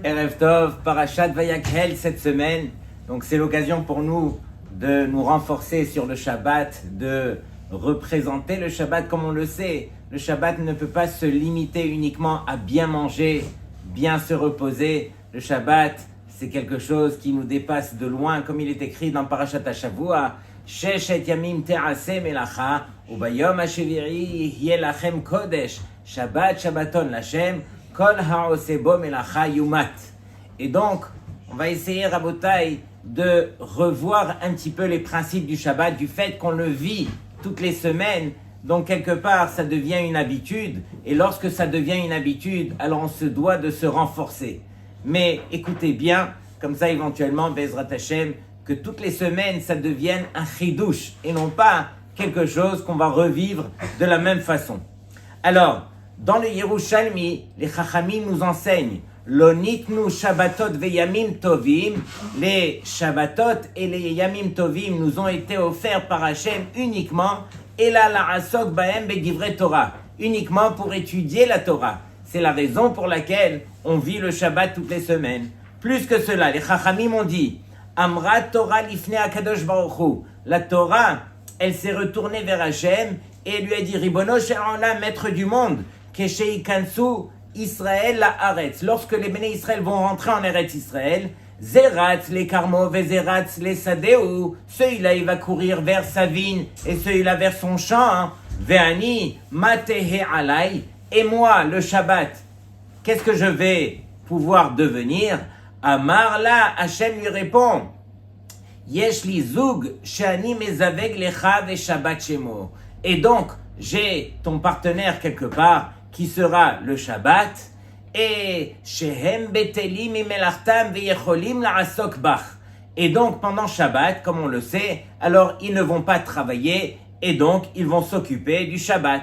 Erev Tov, Parashat Vayakhel cette semaine. Donc c'est l'occasion pour nous de nous renforcer sur le Shabbat, de représenter le Shabbat comme on le sait. Le Shabbat ne peut pas se limiter uniquement à bien manger, bien se reposer. Le Shabbat, c'est quelque chose qui nous dépasse de loin, comme il est écrit dans Parashat HaShavua. Sheshet yamim te'aseh melacha, ubayom hasheviri yeh lachem kodesh, Shabbat Shabbaton lachem, kol ha'oseh bo melacha yumat. Et donc, on va essayer, Rabotai, de revoir un petit peu les principes du Shabbat, du fait qu'on le vit toutes les semaines. Donc, quelque part, ça devient une habitude. Et lorsque ça devient une habitude, alors on se doit de se renforcer. Mais écoutez bien, comme ça, éventuellement, Bezrat Hashem, que toutes les semaines, ça devienne un chidouche et non pas quelque chose qu'on va revivre de la même façon. Alors, dans le Yerushalmi, les Chachamim nous enseignent Lonitnu Shabbatot veyamim tovim. Les Shabbatot et les Yamim tovim nous ont été offerts par Hashem uniquement Ela la'asok bahem bedivre Torah, uniquement pour étudier la Torah. C'est la raison pour laquelle on vit le Shabbat toutes les semaines. Plus que cela, les Chachamim ont dit Amra Torah lifnei Akadosh Baruch Hu. La Torah, elle s'est retournée vers Hashem et elle lui a dit Ribono shel olam, maître du monde, Kesheikansu Israël la Haaretz. Lorsque les béné Israël vont rentrer en Eretz Israël, Zeratz les Karmo, Vezeratz les Sadeu, celui-là il va courir vers sa vigne et celui-là vers son champ. Ve'ani matehe alay. Et moi, le Shabbat, qu'est-ce que je vais pouvoir devenir? Amar la, Hashem lui répond, Yesh li zug she'ani mezaveg lecha ve Shabbat shemo. Et donc, j'ai ton partenaire quelque part qui sera le Shabbat, et shehem betelim imelachtam veyecholim la'asok bach. Et donc, pendant Shabbat, comme on le sait, alors ils ne vont pas travailler, et donc ils vont s'occuper du Shabbat.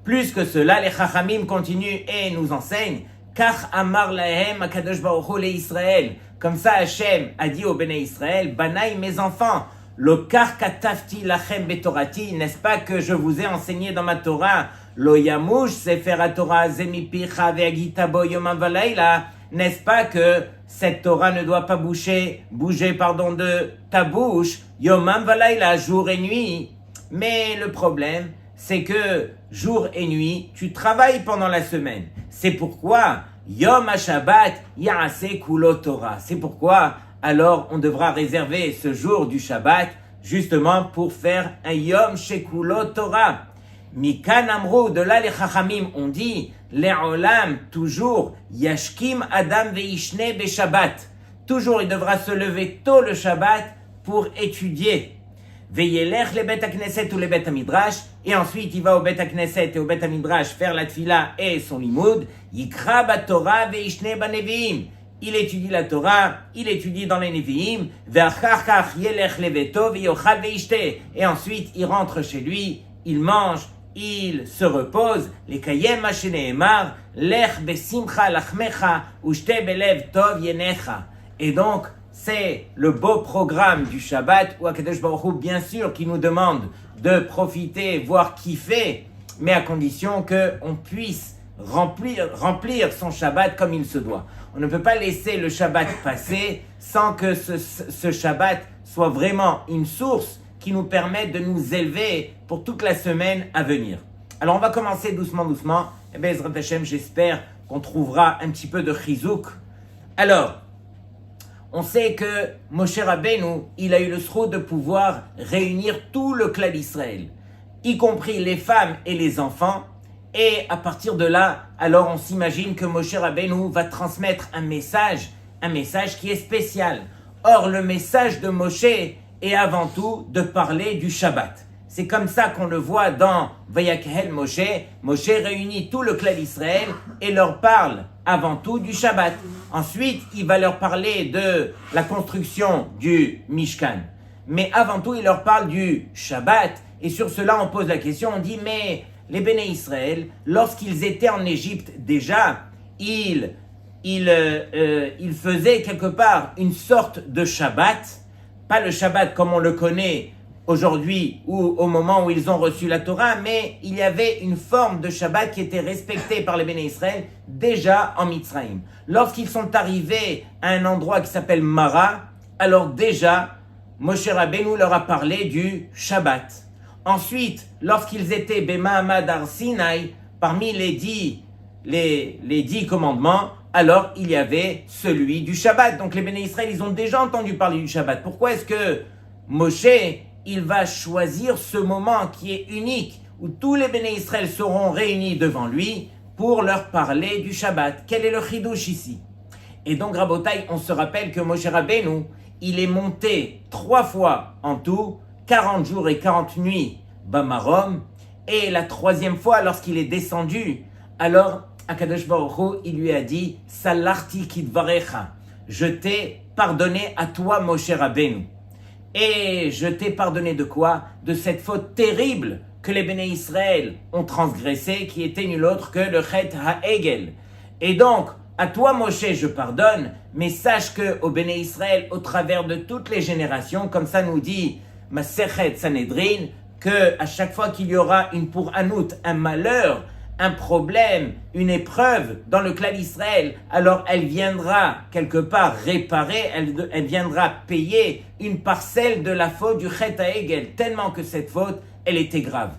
Plus que cela, les Chachamim continuent et nous enseignent Kach amar lahem akadosh baruch hu le Israël. Comme ça, Hashem a dit au béné Israël, Banaï, mes enfants, lo kach katafti lachem betorati, n'est-ce pas que je vous ai enseigné dans ma Torah, lo yamush sefer haTorah zemipicha ve'agita bo yomam v'layla, n'est-ce pas que cette Torah ne doit pas bouger de ta bouche, yomam v'layla, jour et nuit. Mais le problème, c'est que jour et nuit, tu travailles pendant la semaine. C'est pourquoi Yom HaShabbat Ya'aseh Kulo Torah. C'est pourquoi alors on devra réserver ce jour du Shabbat justement pour faire un Yom Shekulo Torah. Mikan Amrou, de là les Chachamim ont dit Le'olam, toujours Yashkim Adam Ve'ishne Be'Shabbat. Toujours il devra se lever tôt le Shabbat pour étudier. Veillelech le Bet HaKnesset ou le Bet HaMidrash, et ensuite il va au Bet HaKnesset et au Bet HaMidrash faire la tfila et son limoud. Yikra baTorah veishne baneviim. Il étudie la Torah, il étudie dans les Nevi'im. Ve'achar kach yelech leveto veyochal veishte. Et ensuite il rentre chez lui, il mange, il se repose. Les kayem mashenehemar lech besimcha lachmecha ushte belev tov yenecha. Et donc c'est le beau programme du Shabbat où Akadosh Baruch Hu, bien sûr, qui nous demande de profiter, voire kiffer, mais à condition qu'on puisse remplir son Shabbat comme il se doit. On ne peut pas laisser le Shabbat passer sans que ce Shabbat soit vraiment une source qui nous permette de nous élever pour toute la semaine à venir. Alors on va commencer doucement. Et bien, Ezrat Hashem, j'espère qu'on trouvera un petit peu de chizouk. Alors, on sait que Moshe Rabbeinu, il a eu le sroud de pouvoir réunir tout le clan d'Israël, y compris les femmes et les enfants. Et à partir de là, alors on s'imagine que Moshe Rabbeinu va transmettre un message qui est spécial. Or, le message de Moshe est avant tout de parler du Shabbat. C'est comme ça qu'on le voit dans Vayakhel Moshe. Moshe réunit tout le clan d'Israël et leur parle avant tout du Shabbat. Ensuite, il va leur parler de la construction du Mishkan. Mais avant tout, il leur parle du Shabbat. Et sur cela, on pose la question, on dit, mais les béné Israël, lorsqu'ils étaient en Égypte déjà, ils faisaient quelque part une sorte de Shabbat. Pas le Shabbat comme on le connaît aujourd'hui ou au moment où ils ont reçu la Torah, mais il y avait une forme de Shabbat qui était respectée par les Béné Israël déjà en Mitzrayim. Lorsqu'ils sont arrivés à un endroit qui s'appelle Mara, alors déjà, Moshe Rabbeinu leur a parlé du Shabbat. Ensuite, lorsqu'ils étaient Bemahamad Har Sinai, parmi les dix commandements, alors il y avait celui du Shabbat. Donc les Béné Israël, ils ont déjà entendu parler du Shabbat. Pourquoi est-ce que Moshe, il va choisir ce moment qui est unique, où tous les Béné Israël seront réunis devant lui pour leur parler du Shabbat? Quel est le chidouche ici? Et donc, Rabotai, on se rappelle que Moshe Rabbeinu, il est monté 3 fois en tout, 40 jours et 40 nuits, Bamarom, et la 3e fois, lorsqu'il est descendu, alors, Akadosh Baruch Hu, il lui a dit, Salarti kidvarecha, je t'ai pardonné à toi, Moshe Rabbeinu. Et je t'ai pardonné de quoi? De cette faute terrible que les Béné Israël ont transgressée, qui était nul autre que le Chet HaEgel. Et donc, à toi, Moshe, je pardonne, mais sache que au Béné Israël, au travers de toutes les générations, comme ça nous dit Masechet Sanhedrin, que à chaque fois qu'il y aura une pour Anout, un malheur, un problème, une épreuve dans le clan d'Israël, alors elle viendra quelque part réparer, elle viendra payer une parcelle de la faute du Chet HaEgel, tellement que cette faute, elle était grave.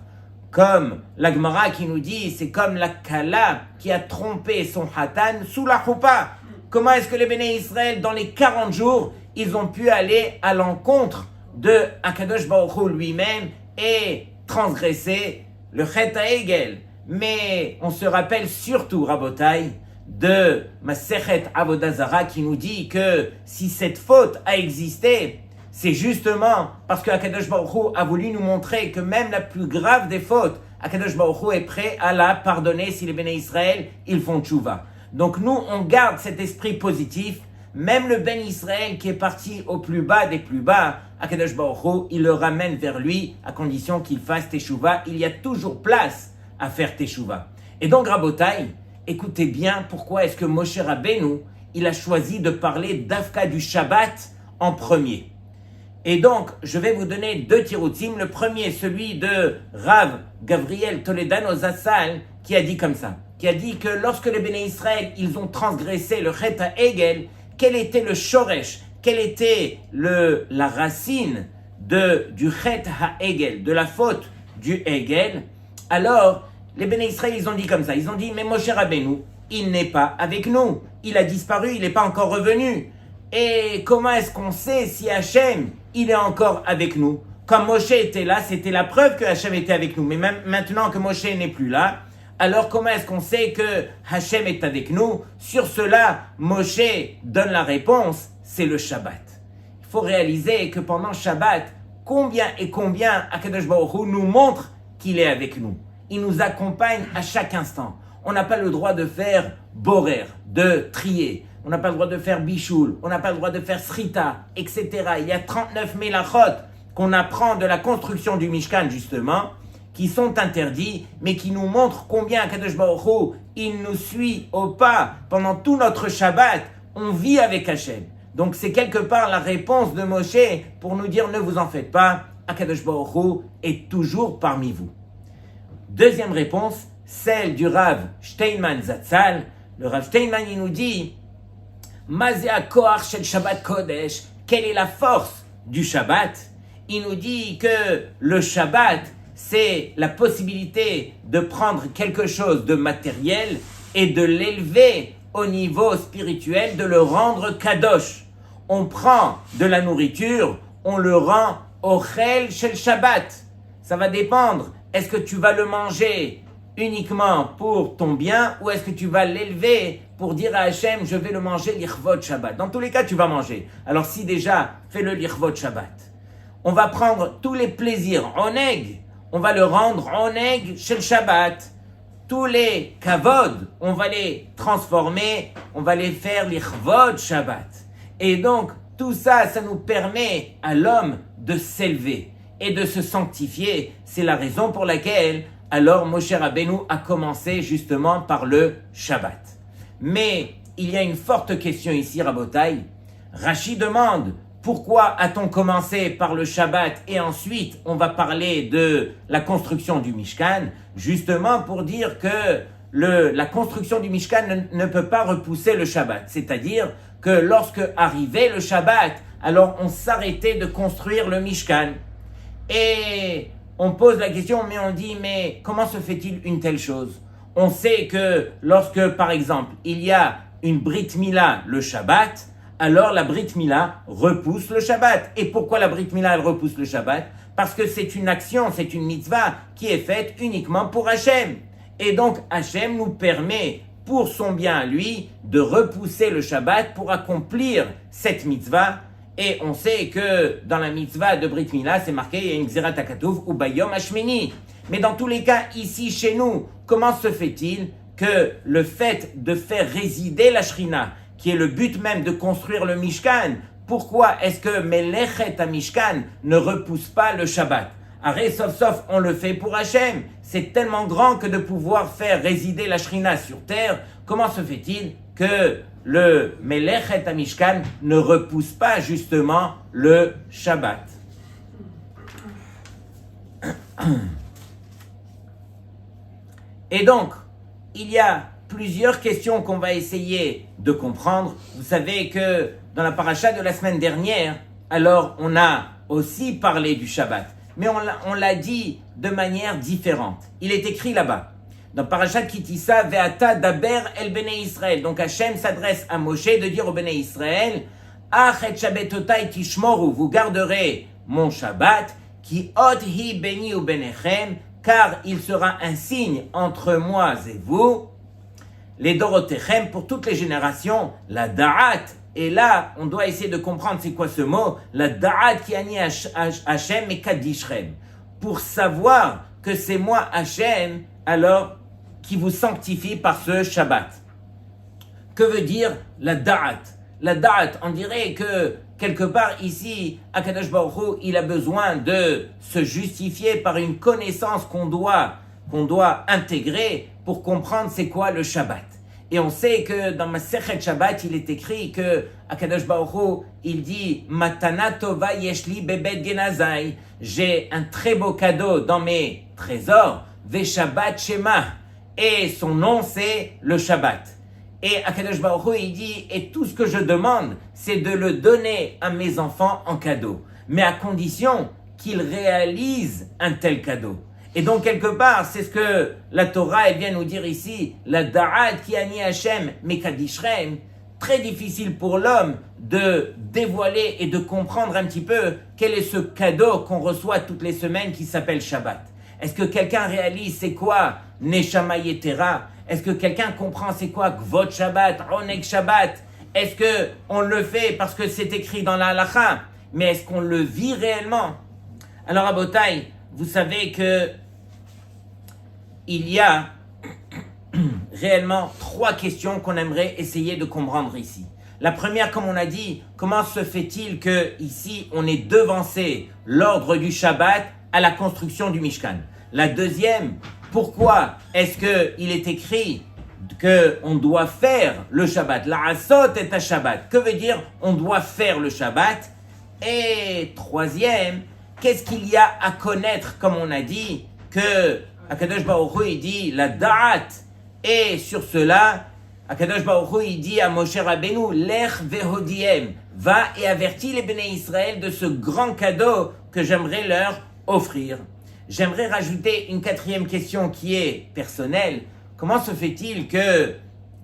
Comme la Gemara qui nous dit, c'est comme la Kala qui a trompé son Hatan sous la Choupa. Comment est-ce que les Béné Israël, dans les 40 jours, ils ont pu aller à l'encontre de Akadosh Baruch Hu lui-même et transgresser le Chet HaEgel? Mais on se rappelle surtout, Rabotai, de Masechet Avodah Zara qui nous dit que si cette faute a existé, c'est justement parce que Akadosh Baruch Hu a voulu nous montrer que même la plus grave des fautes, Akadosh Baruch Hu est prêt à la pardonner si les Béné Israël, ils font tchouva. Donc nous, on garde cet esprit positif. Même le Ben Israël qui est parti au plus bas des plus bas, Akadosh Baruch Hu, il le ramène vers lui à condition qu'il fasse teshuva. Il y a toujours place à faire teshuva. Et donc, Rabotai, écoutez bien pourquoi est-ce que Moshe Rabbeinu, il a choisi de parler d'Afka du Shabbat en premier. Et donc, je vais vous donner 2 tiroutim. Le premier, celui de Rav Gabriel Toledano Zassal, qui a dit comme ça, qui a dit que lorsque les Béné Israël, ils ont transgressé le Chet HaEgel, quel était le shoresh, quelle était la racine du Chet HaEgel, de la faute du Hegel? Alors, les Béné Israël, ils ont dit comme ça, ils ont dit, mais Moshe Rabbeinu, il n'est pas avec nous, il a disparu, il n'est pas encore revenu. Et comment est-ce qu'on sait si Hachem, il est encore avec nous? Quand Moshe était là, c'était la preuve que Hachem était avec nous. Mais même maintenant que Moshe n'est plus là, alors comment est-ce qu'on sait que Hachem est avec nous? Sur cela, Moshe donne la réponse, c'est le Shabbat. Il faut réaliser que pendant Shabbat, combien Akadosh Baruch Hu nous montre qu'il est avec nous. Il nous accompagne à chaque instant. On n'a pas le droit de faire borer, de trier. On n'a pas le droit de faire bichoul, on n'a pas le droit de faire srita, etc. Il y a 39 mélachot qu'on apprend de la construction du Mishkan, justement, qui sont interdits, mais qui nous montrent combien Akadosh Baruch Hu, il nous suit au pas pendant tout notre Shabbat. On vit avec Hachem. Donc c'est quelque part la réponse de Moshe pour nous dire ne vous en faites pas, Akadosh Baruch Hu est toujours parmi vous. Deuxième réponse, celle du Rav Steinman Zatzal. Le Rav Steinman, il nous dit Mazéa Koach Shel Shabbat Kodesh, quelle est la force du Shabbat? Il nous dit que le Shabbat, c'est la possibilité de prendre quelque chose de matériel et de l'élever au niveau spirituel, de le rendre kadosh. On prend de la nourriture, on le rend ochel shel Shabbat. Ça va dépendre. Est-ce que tu vas le manger uniquement pour ton bien ou est-ce que tu vas l'élever pour dire à Hachem, je vais le manger l'irvot Shabbat? Dans tous les cas, tu vas manger. Alors si déjà, fais-le l'irvot Shabbat. On va prendre tous les plaisirs oneg, on va le rendre oneg chez le Shabbat. Tous les kavod, on va les transformer, on va les faire l'irvot Shabbat. Et donc, tout ça, ça nous permet à l'homme de s'élever et de se sanctifier. C'est la raison pour laquelle alors Moshe Rabbeinu a commencé justement par le Shabbat. Mais il y a une forte question ici, Rabotai. Rashi demande, pourquoi a-t-on commencé par le Shabbat et ensuite on va parler de la construction du Mishkan? Justement pour dire que la construction du Mishkan ne peut pas repousser le Shabbat. C'est-à-dire que lorsque arrivait le Shabbat, alors on s'arrêtait de construire le Mishkan. Et on pose la question, mais on dit, mais comment se fait-il une telle chose? On sait que lorsque, par exemple, il y a une Brit Mila le Shabbat, alors la Brit Mila repousse le Shabbat. Et pourquoi la Brit Mila elle repousse le Shabbat? Parce que c'est une action, c'est une mitzvah qui est faite uniquement pour Hachem. Et donc Hachem nous permet, pour son bien à lui, de repousser le Shabbat pour accomplir cette mitzvah. Et on sait que dans la mitzvah de Brit Mila, c'est marqué, il y a une Gzerat HaKatuv ou Bayom Hashmini. Mais dans tous les cas, ici chez nous, comment se fait-il que le fait de faire résider la Shrina, qui est le but même de construire le Mishkan, pourquoi est-ce que Melechet HaMishkan ne repousse pas le Shabbat? Arrête, sauf, on le fait pour Hachem. C'est tellement grand que de pouvoir faire résider la Shrina sur terre. Comment se fait-il que le Melechet HaMishkan ne repousse pas justement le Shabbat? Et donc, il y a plusieurs questions qu'on va essayer de comprendre. Vous savez que dans la paracha de la semaine dernière, alors on a aussi parlé du Shabbat, mais on l'a dit de manière différente. Il est écrit là-bas, dans Parashat Kitissa, Ve'ata daber el Bnei Israël. Donc Hachem s'adresse à Moshe de dire au Bnei Israël, Ach et Shabbatotai tishmoru, vous garderez mon Shabbat, ki ot hi beni u benechem, car il sera un signe entre moi et vous, les Dorotechem, pour toutes les générations, la Da'at. Et là, on doit essayer de comprendre c'est quoi ce mot, la Da'at qui ani Hachem et Kadishrem, pour savoir que c'est moi Hachem, alors, qui vous sanctifie par ce Shabbat. Que veut dire la Da'at? La Da'at, on dirait que quelque part ici, Akadosh Baruch Hu, il a besoin de se justifier par une connaissance qu'on doit intégrer pour comprendre c'est quoi le Shabbat. Et on sait que dans Masechet Shabbat, il est écrit que Akadosh Baruch Hu, il dit Matana tova yeshli bebet genazai. J'ai un très beau cadeau dans mes trésors, Ve Shabbat Shema. Et son nom c'est le Shabbat. Et Akadosh Baruch Hu, il dit, et tout ce que je demande, c'est de le donner à mes enfants en cadeau. Mais à condition qu'ils réalisent un tel cadeau. Et donc, quelque part, c'est ce que la Torah, elle vient nous dire ici, la Da'at ki ani Hashem mekadishrem, très difficile pour l'homme de dévoiler et de comprendre un petit peu quel est ce cadeau qu'on reçoit toutes les semaines qui s'appelle Shabbat. Est-ce que quelqu'un réalise c'est quoi Neshama Yetera? Est-ce que quelqu'un comprend c'est quoi Kvod Shabbat, Oneg Shabbat? Est-ce que on le fait parce que c'est écrit dans la halakha? Mais est-ce qu'on le vit réellement? Alors, Rabotai, vous savez que il y a réellement 3 questions qu'on aimerait essayer de comprendre ici. La première, comme on a dit, comment se fait-il que ici on ait devancé l'ordre du Shabbat à la construction du Mishkan? La deuxième, pourquoi est-ce qu'il est écrit qu'on doit faire le Shabbat? La asot est un Shabbat. Que veut dire on doit faire le Shabbat? Et troisième, qu'est-ce qu'il y a à connaître, comme on a dit, que Akadosh Baruch Hu, il dit la da'at. Et sur cela, Akadosh Baruch Hu, il dit à Moshe Rabbeinu, lech vehodiem, va et avertis les Bnei Israël de ce grand cadeau que j'aimerais leur offrir. J'aimerais rajouter une 4e question qui est personnelle. Comment se fait-il que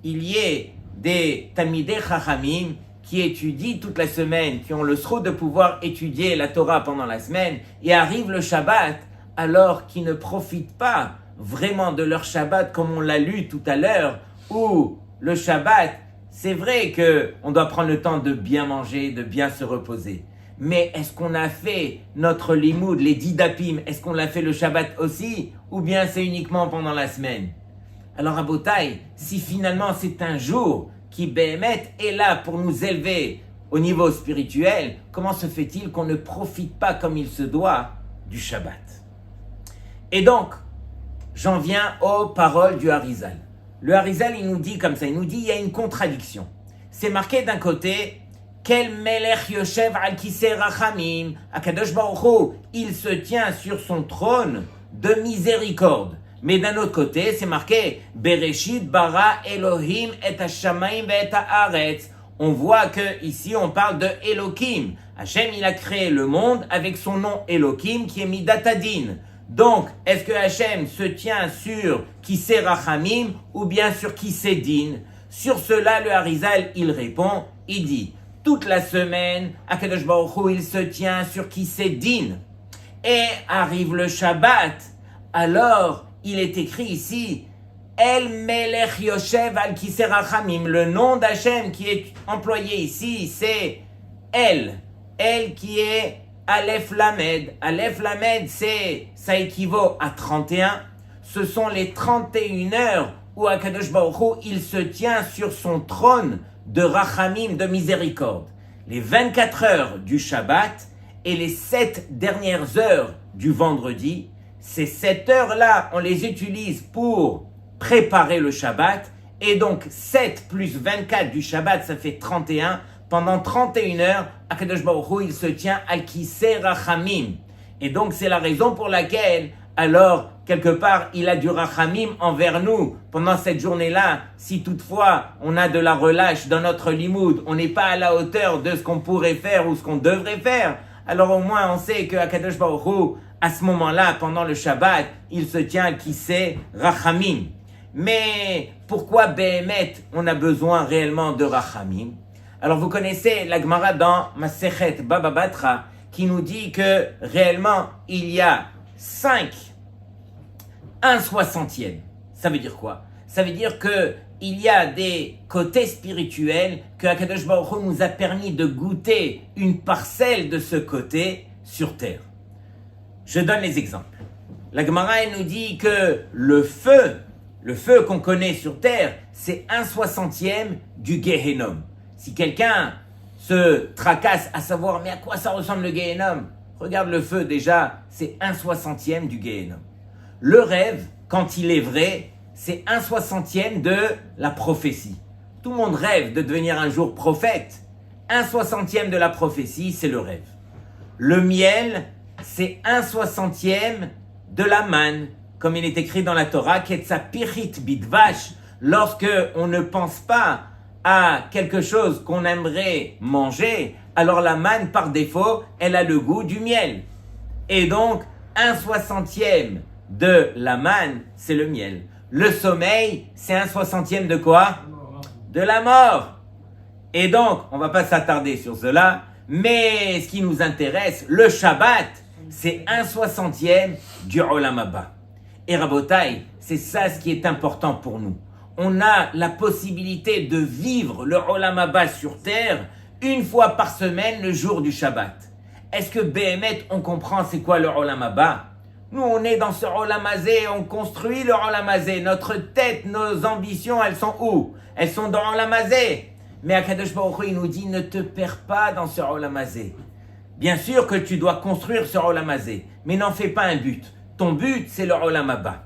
il y ait des Talmidei Chachamim qui étudient toute la semaine, qui ont le srout de pouvoir étudier la Torah pendant la semaine, et arrive le Shabbat, alors qu'ils ne profitent pas vraiment de leur Shabbat comme on l'a lu tout à l'heure, où le Shabbat, c'est vrai qu'on doit prendre le temps de bien manger, de bien se reposer. Mais est-ce qu'on a fait notre limoud, les 10 dapim, est-ce qu'on l'a fait le Shabbat aussi, ou bien c'est uniquement pendant la semaine? Alors à Botaï, si finalement c'est un jour qui Béhémet est là pour nous élever au niveau spirituel, comment se fait-il qu'on ne profite pas comme il se doit du Shabbat? Et donc, j'en viens aux paroles du Harizal. Le Harizal, il nous dit comme ça, il nous dit il y a une contradiction. C'est marqué d'un côté, Quel melech yoshev al kisei rachamim, Akadosh Baruch Hu, il se tient sur son trône de miséricorde. Mais d'un autre côté, c'est marqué Bereshit bara Elohim et hashamayim ve et haaretz. On voit que ici on parle de Elohim. Hachem, il a créé le monde avec son nom Elohim qui est Midatadin. Donc, est-ce que Hachem se tient sur Kisei Rachamim ou bien sur Kisei Din? Sur cela, le Harizal, il répond, il dit, toute la semaine, Akadosh Baruch Hu, il se tient sur Kisei Din. Et arrive le Shabbat, alors il est écrit ici, El Melech Yoshev al Kisei Rachamim. Le nom d'Hachem qui est employé ici, c'est El. El qui est Aleph Lamed. Aleph Lamed, ça équivaut à 31. Ce sont les 31 heures où Akadosh Baruch Hu, il se tient sur son trône de Rachamim, de miséricorde. Les 24 heures du Shabbat et les 7 dernières heures du vendredi, ces 7 heures-là, on les utilise pour préparer le Shabbat. Et donc, 7 plus 24 du Shabbat, ça fait 31. Pendant 31 heures, Akadosh Baruch Hu, il se tient al Kisei Rachamim. Et donc, c'est la raison pour laquelle, alors, quelque part, il a du Rachamim envers nous. Pendant cette journée-là, si toutefois, on a de la relâche dans notre limoud, on n'est pas à la hauteur de ce qu'on pourrait faire ou ce qu'on devrait faire, alors au moins, on sait que Akadosh Baruch Hu, à ce moment-là, pendant le Shabbat, il se tient al Kisei Rachamim. Mais pourquoi Behemet, on a besoin réellement de Rachamim? Alors vous connaissez la Gemara dans Masechet Baba Batra qui nous dit que réellement il y a 1/60. Ça veut dire quoi? Ça veut dire que il y a des côtés spirituels que Akadosh Baruch Hu nous a permis de goûter une parcelle de ce côté sur terre. Je donne les exemples. La Gemara elle nous dit que le feu qu'on connaît sur terre, c'est 1/60 du Gehenom. Si quelqu'un se tracasse à savoir, mais à quoi ça ressemble le Gehenom? Regarde le feu déjà, c'est 1/60 du Gehenom. Le rêve, quand il est vrai, c'est 1/60 de la prophétie. Tout le monde rêve de devenir un jour prophète. 1/60 de la prophétie, c'est le rêve. Le miel, c'est 1/60 de la manne. Comme il est écrit dans la Torah, Ketzapirit bidvash, lorsque on ne pense pas à quelque chose qu'on aimerait manger, alors la manne, par défaut, elle a le goût du miel. Et donc, 1/60 de la manne, c'est le miel. Le sommeil, c'est 1/60 de quoi? De la mort. Et donc, on va pas s'attarder sur cela, mais ce qui nous intéresse, le Shabbat, c'est 1/60 du Olam Haba. Et Rabotai, c'est ça ce qui est important pour nous. On a la possibilité de vivre le Olam Haba sur terre une fois par semaine le jour du Shabbat. Est-ce que Behemet, on comprend c'est quoi le Olam Haba? Nous, on est dans ce Olam Hazé, on construit le Olam Hazé. Notre tête, nos ambitions, elles sont où? Elles sont dans Olam Hazé. Mais Akadosh Baruch Hu, il nous dit, ne te perds pas dans ce Olam Hazé. Bien sûr que tu dois construire ce Olam Hazé, mais n'en fais pas un but. Ton but, c'est le Olam Haba.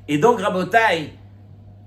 Et donc, Rabotai,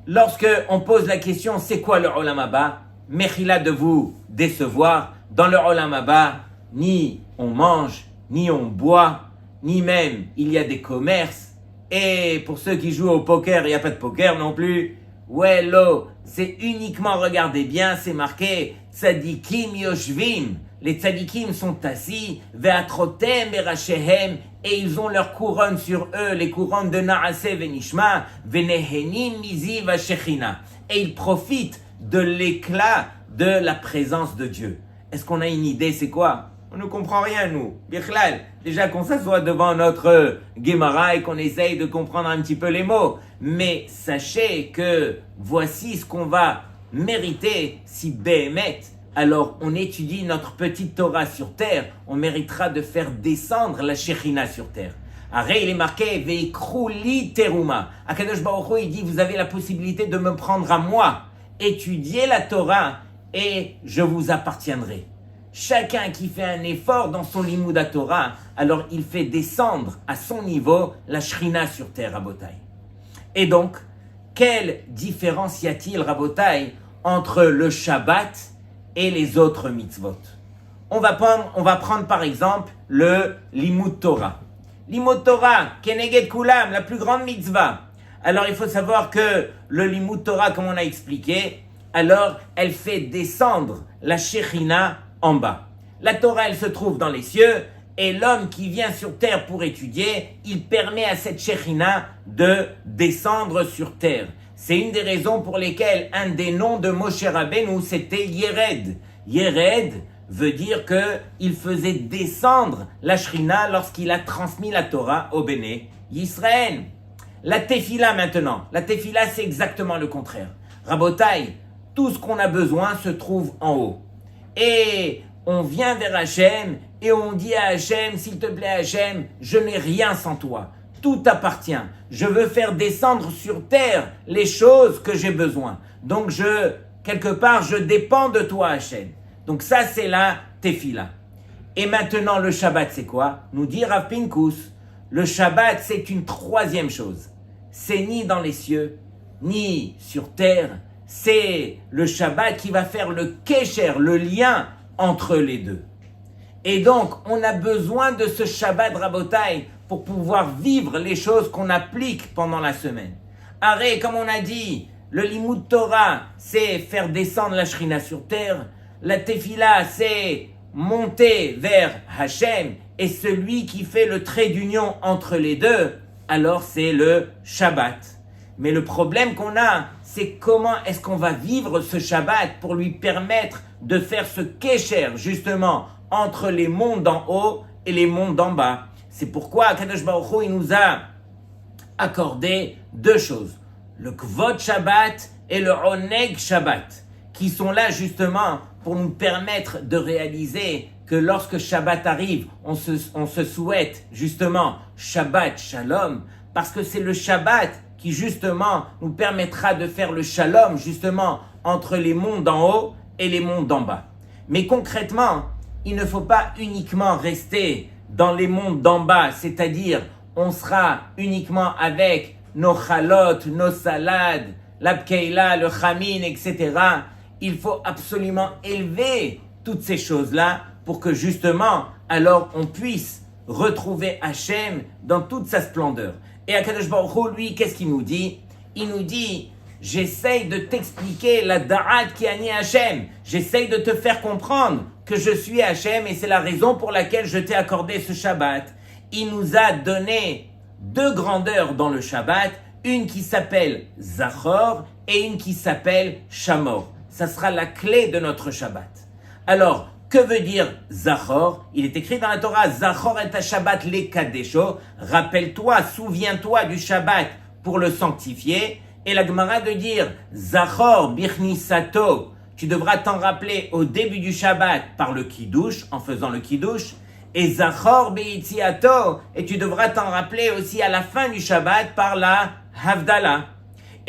lorsque on pose la question, c'est quoi le Olam Haba? Mechila de vous décevoir. Dans le Olam Haba, ni on mange, ni on boit, ni même il y a des commerces. Et pour ceux qui jouent au poker, il n'y a pas de poker non plus. Wello, c'est uniquement, regardez bien, c'est marqué Tzadikim Yoshvim. Les tzadikim sont assis, Ve'atrotem Berashehem, et ils ont leurs couronnes sur eux, les couronnes de Naaseh Venishma, Venehenim Mizi Vashechina. Et ils profitent de l'éclat de la présence de Dieu. Est-ce qu'on a une idée, c'est quoi? On ne comprend rien, nous. Bichlal, déjà qu'on s'assoit devant notre Gemara et qu'on essaye de comprendre un petit peu les mots. Mais sachez que voici ce qu'on va mériter si Behemet, alors on étudie notre petite Torah sur terre, on méritera de faire descendre la Shechina sur terre. Arrête, il est marqué Veikrouli teruma. Akadosh Baruch Hu, il dit, vous avez la possibilité de me prendre à moi, étudier la Torah et je vous appartiendrai. Chacun qui fait un effort dans son limud Torah, alors il fait descendre à son niveau la Shechina sur terre, Rabotai. Et donc, quelle différence y a-t-il, Rabotai, entre le Shabbat et les autres mitzvot. On va prendre par exemple le Limud Torah. Limud Torah, Keneged Kulam, la plus grande mitzvah. Alors il faut savoir que le Limud Torah, comme on a expliqué, alors elle fait descendre la Shekhinah en bas. La Torah, elle se trouve dans les cieux, et l'homme qui vient sur terre pour étudier, il permet à cette Shekhinah de descendre sur terre. C'est une des raisons pour lesquelles un des noms de Moshe Rabbeinu, c'était Yered. Yered veut dire qu'il faisait descendre la Shekhinah lorsqu'il a transmis la Torah au Béné Yisraël. La Tefila maintenant. La Tefila, c'est exactement le contraire. Rabotai, tout ce qu'on a besoin se trouve en haut. Et on vient vers Hachem et on dit à Hachem, s'il te plaît Hachem, je n'ai rien sans toi. Tout t'appartient. Je veux faire descendre sur terre les choses que j'ai besoin. Donc quelque part, je dépends de toi Hachem. Donc ça, c'est la Tefila. Et maintenant, le Shabbat, c'est quoi? Nous dit Rav Pinkus, le Shabbat, c'est une troisième chose. C'est ni dans les cieux, ni sur terre. C'est le Shabbat qui va faire le kesher, le lien entre les deux. Et donc, on a besoin de ce Shabbat Rabotai pour pouvoir vivre les choses qu'on applique pendant la semaine. Arrête, comme on a dit, le Limud Torah, c'est faire descendre la Shrina sur terre. La Tefila, c'est monter vers Hachem. Et celui qui fait le trait d'union entre les deux, alors c'est le Shabbat. Mais le problème qu'on a, c'est comment est-ce qu'on va vivre ce Shabbat pour lui permettre de faire ce kesher, justement, entre les mondes d'en haut et les mondes d'en bas. C'est pourquoi Kadosh Baruch Hu, il nous a accordé deux choses. Le Kvod Shabbat et le Oneg Shabbat, qui sont là justement pour nous permettre de réaliser que lorsque Shabbat arrive, on se souhaite justement Shabbat Shalom, parce que c'est le Shabbat qui justement nous permettra de faire le Shalom justement entre les mondes d'en haut et les mondes d'en bas. Mais concrètement, il ne faut pas uniquement rester dans les mondes d'en bas, c'est-à-dire on sera uniquement avec nos chalot, nos salades, l'abkeila, le chamin, etc. Il faut absolument élever toutes ces choses-là pour que justement, alors on puisse retrouver Hachem dans toute sa splendeur. Et Akadosh Baruch Hu, lui, qu'est-ce qu'il nous dit? Il nous dit, j'essaye de t'expliquer la da'at qui ani Hachem. J'essaye de te faire comprendre que je suis Hachem et c'est la raison pour laquelle je t'ai accordé ce Shabbat. Il nous a donné deux grandeurs dans le Shabbat, une qui s'appelle Zachor et une qui s'appelle Shamor. Ça sera la clé de notre Shabbat. Alors, que veut dire Zachor? Il est écrit dans la Torah, Zachor et ta Shabbat le Kadesho. Rappelle-toi, souviens-toi du Shabbat pour le sanctifier. Et la Gemara de dire, Zachor birnisato, tu devras t'en rappeler au début du Shabbat par le Kiddush, en faisant le Kiddush. Et Zachor beitziato, et tu devras t'en rappeler aussi à la fin du Shabbat par la Havdalah.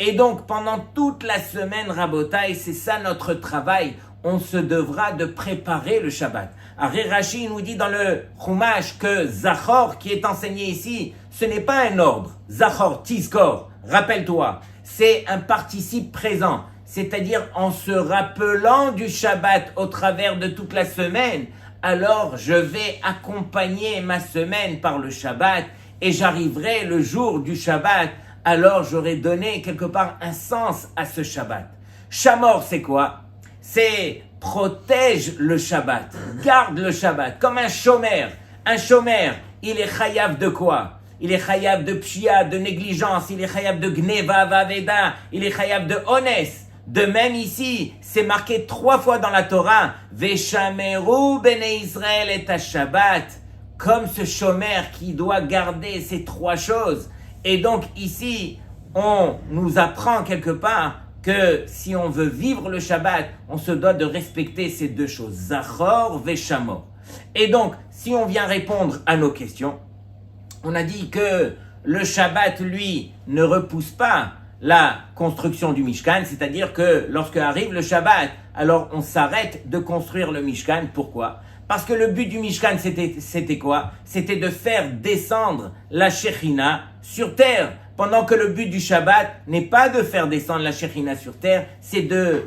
Et donc, pendant toute la semaine, Rabotai, c'est ça notre travail. On se devra de préparer le Shabbat. Ari Rashi nous dit dans le Chumash que Zachor, qui est enseigné ici, ce n'est pas un ordre. Zachor, Tizkor, rappelle-toi. C'est un participe présent. C'est-à-dire, en se rappelant du Shabbat au travers de toute la semaine, alors je vais accompagner ma semaine par le Shabbat et j'arriverai le jour du Shabbat. Alors j'aurai donné quelque part un sens à ce Shabbat. Shamor, c'est quoi? C'est protège le Shabbat, garde le Shabbat, comme un chômeur. Un chômeur, il est chayav de quoi? Il est chayav de pshia, de négligence, il est chayav de gneva, vaveda, il est chayav de honest. De même ici, c'est marqué 3 fois dans la Torah, Veshameru bene Israël et ta Shabbat, comme ce chômeur qui doit garder ces 3 choses. Et donc ici, on nous apprend quelque part que si on veut vivre le Shabbat, on se doit de respecter ces 2 choses, Zachor, Veshamor. Et donc, si on vient répondre à nos questions, on a dit que le Shabbat, lui, ne repousse pas la construction du Mishkan, c'est-à-dire que lorsque arrive le Shabbat, alors on s'arrête de construire le Mishkan. Pourquoi? Parce que le but du Mishkan, c'était quoi? C'était de faire descendre la Shekhinah sur terre. Pendant que le but du Shabbat n'est pas de faire descendre la Shekhinah sur terre, c'est de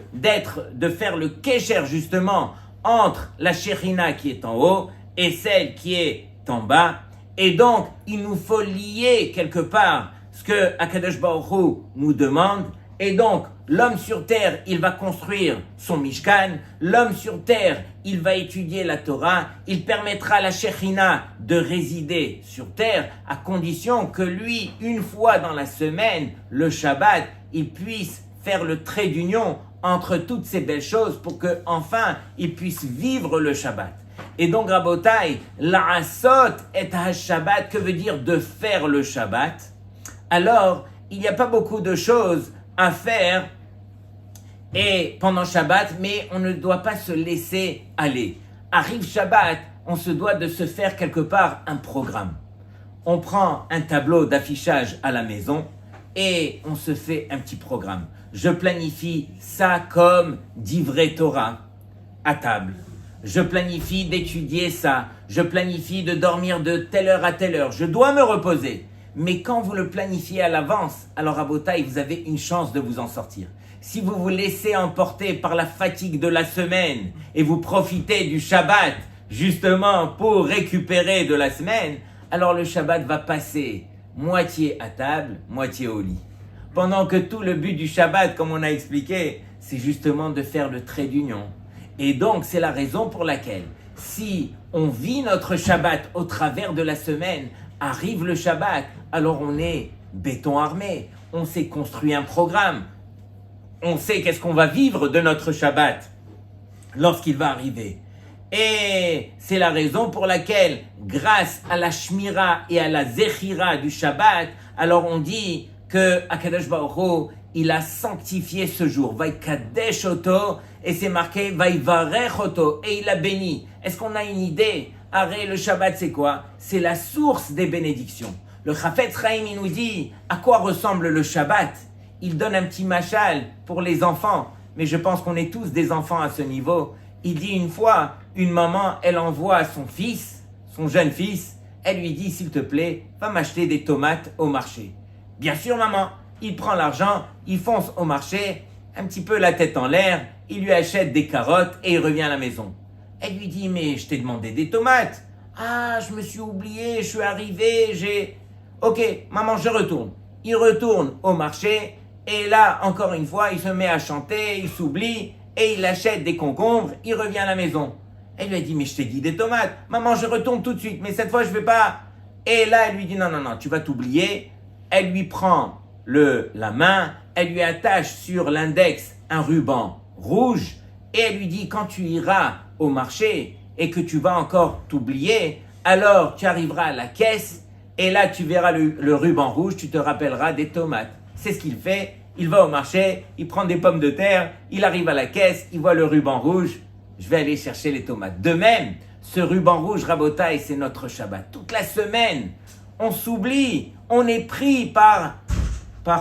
faire le Kesher justement entre la Shekhinah qui est en haut et celle qui est en bas. Et donc, il nous faut lier quelque part ce que Akadosh Baruch Hu nous demande. Et donc, l'homme sur terre, il va construire son Mishkan. L'homme sur terre, il va étudier la Torah. Il permettra à la Shekhinah de résider sur terre à condition que lui, une fois dans la semaine, le Shabbat, il puisse faire le trait d'union entre toutes ces belles choses pour que enfin il puisse vivre le Shabbat. Et donc, Rabotai, la'asot et ha-Shabbat, que veut dire de faire le Shabbat? Alors, il n'y a pas beaucoup de choses à faire et pendant Shabbat, mais on ne doit pas se laisser aller. Arrive Shabbat, on se doit de se faire quelque part un programme. On prend un tableau d'affichage à la maison et on se fait un petit programme. Je planifie ça comme d'ivrer Torah à table. Je planifie d'étudier ça. Je planifie de dormir de telle heure à telle heure. Je dois me reposer. Mais quand vous le planifiez à l'avance, alors à Botaï, vous avez une chance de vous en sortir. Si vous vous laissez emporter par la fatigue de la semaine et vous profitez du Shabbat justement pour récupérer de la semaine, alors le Shabbat va passer moitié à table, moitié au lit. Pendant que tout le but du Shabbat, comme on a expliqué, c'est justement de faire le trait d'union. Et donc, c'est la raison pour laquelle, si on vit notre Shabbat au travers de la semaine, arrive le Shabbat, alors on est béton armé, on s'est construit un programme, on sait qu'est-ce qu'on va vivre de notre Shabbat lorsqu'il va arriver. Et c'est la raison pour laquelle, grâce à la Shmira et à la Zechira du Shabbat, alors on dit que Akadosh Baruch Hu, il a sanctifié ce jour, Vaikadesh Oto, et c'est marqué Vaivarech Oto, et il a béni. Est-ce qu'on a une idée? Arrête, le Shabbat c'est quoi? C'est la source des bénédictions. Le Chafetz Chaim, il nous dit à quoi ressemble le Shabbat. Il donne un petit machal pour les enfants, mais je pense qu'on est tous des enfants à ce niveau. Il dit une fois, une maman, elle envoie à son fils, son jeune fils, elle lui dit, s'il te plaît, va m'acheter des tomates au marché. Bien sûr, maman, il prend l'argent, il fonce au marché, un petit peu la tête en l'air, il lui achète des carottes et il revient à la maison. Elle lui dit, mais je t'ai demandé des tomates. Ah, je me suis oublié, je suis arrivé, Ok, maman, je retourne. Il retourne au marché et là, encore une fois, il se met à chanter, il s'oublie et il achète des concombres, il revient à la maison. Elle lui a dit, mais je t'ai dit des tomates. Maman, je retourne tout de suite, mais cette fois, je ne vais pas. Et là, elle lui dit, non, tu vas t'oublier. Elle lui prend la main, elle lui attache sur l'index un ruban rouge et elle lui dit, quand tu iras au marché et que tu vas encore t'oublier, alors tu arriveras à la caisse et là tu verras le ruban rouge, tu te rappelleras des tomates. C'est ce qu'il fait, il va au marché, il prend des pommes de terre, il arrive à la caisse, il voit le ruban rouge, je vais aller chercher les tomates. De même, ce ruban rouge, Rabotaï, c'est notre Shabbat. Toute la semaine, on s'oublie, on est pris par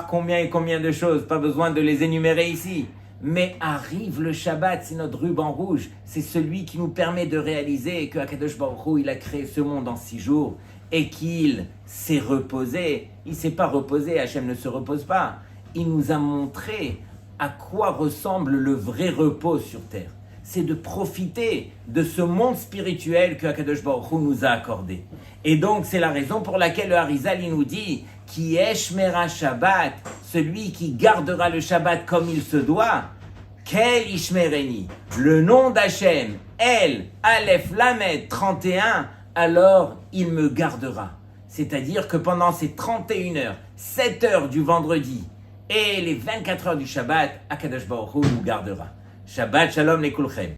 combien et combien de choses, pas besoin de les énumérer ici. Mais arrive le Shabbat, c'est notre ruban rouge, c'est celui qui nous permet de réaliser que Akadosh Baruch Hu, il a créé ce monde en 6 jours et qu'il s'est reposé. Il ne s'est pas reposé, Hachem ne se repose pas. Il nous a montré à quoi ressemble le vrai repos sur terre. C'est de profiter de ce monde spirituel que Akadosh Baruch Hu nous a accordé. Et donc, c'est la raison pour laquelle le Harizal, il nous dit qui eshmera Shabbat, celui qui gardera le Shabbat comme il se doit, Kel Ishmereni, le nom d'Hachem, El, Aleph, Lamed, 31, alors il me gardera. C'est-à-dire que pendant ces 31 heures, 7 heures du vendredi et les 24 heures du Shabbat, Akadosh Baruch Hu nous gardera. Shabbat Shalom les Kulchem.